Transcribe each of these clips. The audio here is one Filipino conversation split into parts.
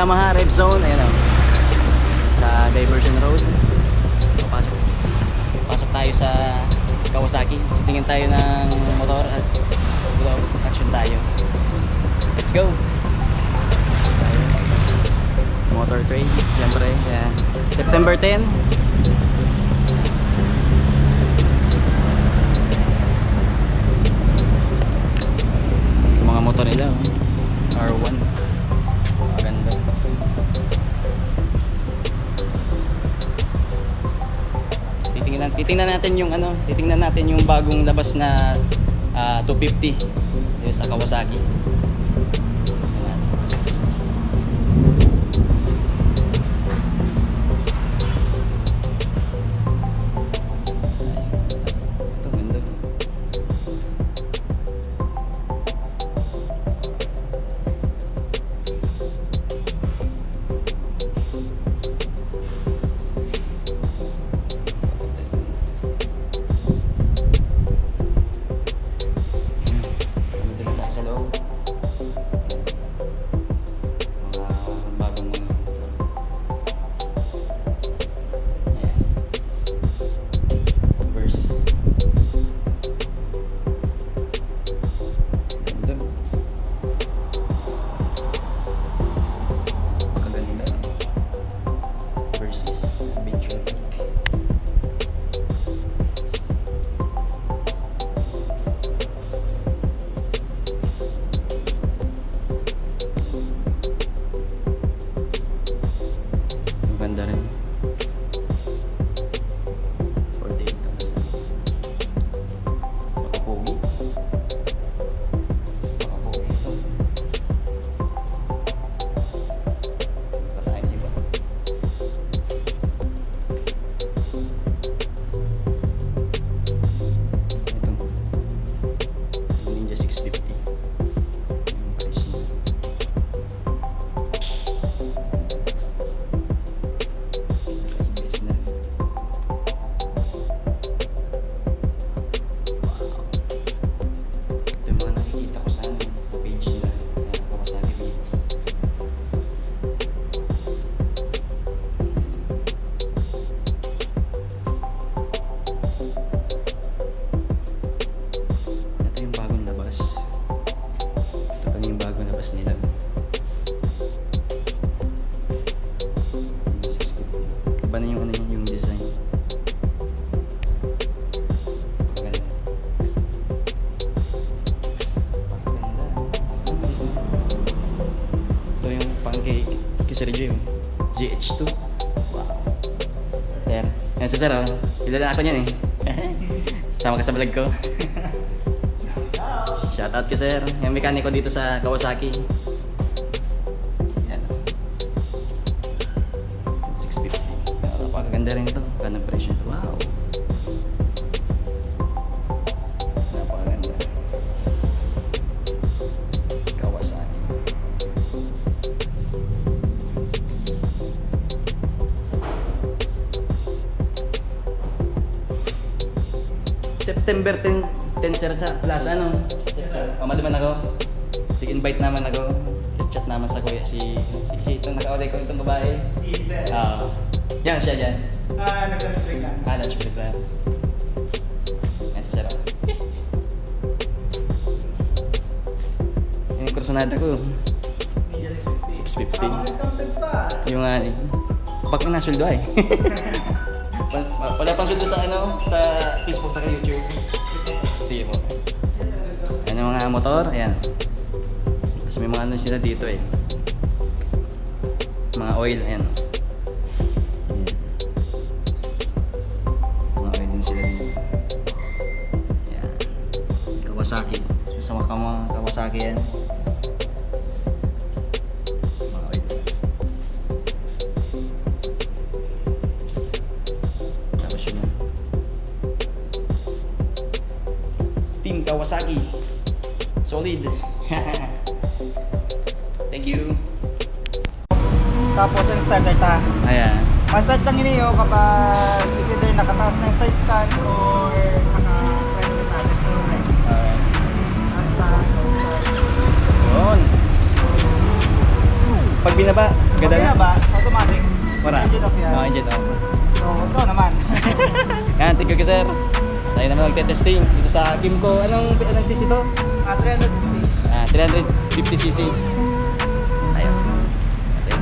Yamaha Rev Zone. Ayan o. Sa Diversion Road. Pasok tayo sa Kawasaki. Tingin tayo ng motor at action tayo. Let's go! Motor trade, siyempre. Ayan. September 10. Mga motor nila R1. Maganda. Titingnan natin yung bagong labas na 250 yung sa Kawasaki. Ganda rin. 48,000. Nakapogi. Nakapogi ito. Patayin iba. Ito. Ninja 650. Yung price niya. Iba na yung yung design. Maganda. Ito yung pancake Kisergio yung GH2. Wow. Ayan. Ayan si Sir, oh. Kilala ako niyan eh. Sama ka sa vlog ko. Shoutout ka Sir. Yung mekaniko dito sa Kawasaki. Ganda rin ito. Ganda ng presyo ito. Wow! Napakaganda. Kawasaki. September 10 sir sa Plaza ano? Pamali man ako. Invite naman ako. Chat naman sa kuya si itong naka-order ko itong babae. Si Sir. Yan siya dyan. Nag-lunch break ka? Lunch break na. Yan si Sir. Yung kursunada ko. 650. Yung nga eh. Pag na suldo ay. Wala pang suldo sa sa Facebook sa YouTube. Sige po. Yan yung mga motor. Ayan. Tapos may mga sila dito eh. Mga oil. Ayan. Kawasaki. Sama ka mga Kawasaki yan. Mga oil. Tapos yun. Team Kawasaki. Solid. Thank you. Tapos yung starter ta. Ayan. Ma-start lang niyo kapag is either nakataas na yung side stand or naka-friend na natin. Basta, Yun. Pag binaba, ganda na. ba? Automatic. Wala. Engine off yan. Oh, engine off. So, ikaw naman. Yan, thank you sir. Tayo naman magte-testing dito sa Kimco. Anong cc to? 350. 350cc. Ayun. Okay.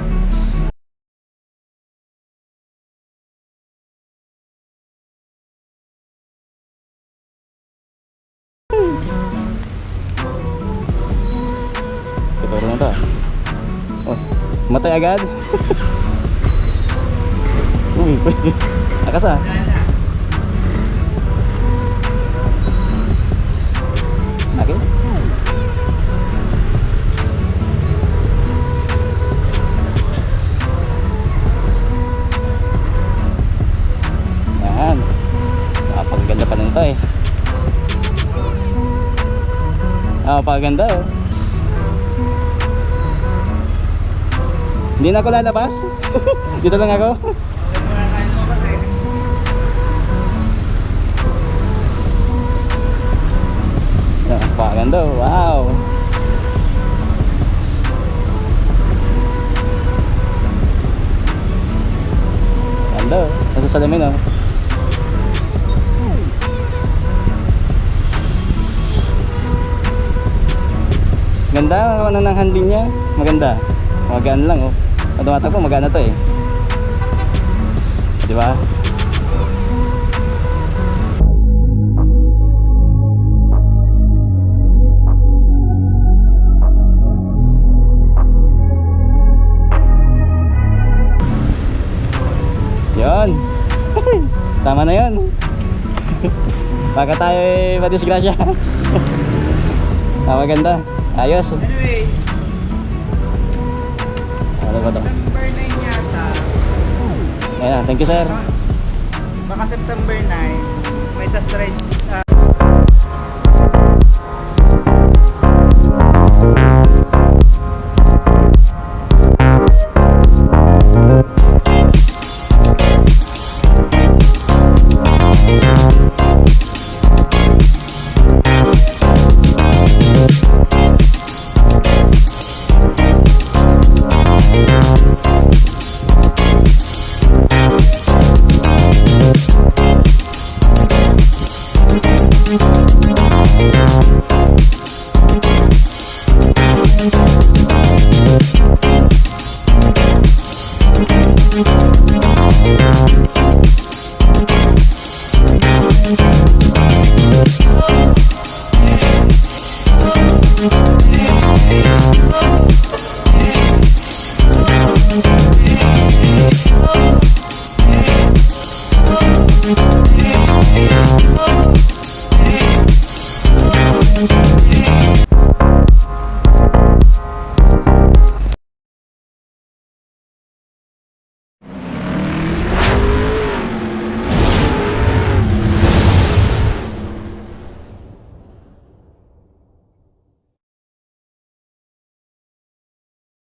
Tuturo na to. Oh, matay agad. Uy, akas ah. Okay. Yan. Napakaganda pa nito eh. Napakaganda oh. Hindi na ako lalabas. Dito lang ako. Napakaganda oh. Wow. Ganda oh. Nasa salamin oh. Ganda ang ano ng handling niya. Maganda. Magaan lang oh. Pag tumatakbo magana to eh. Di ba? Yun. Tama na yun. Baka tayo madisgrasya. Maganda. Ayos. Anyway, Ano ba to? September 9 yata. Ayan, thank you sir. Baka September 9, may test ride. We'll be right back.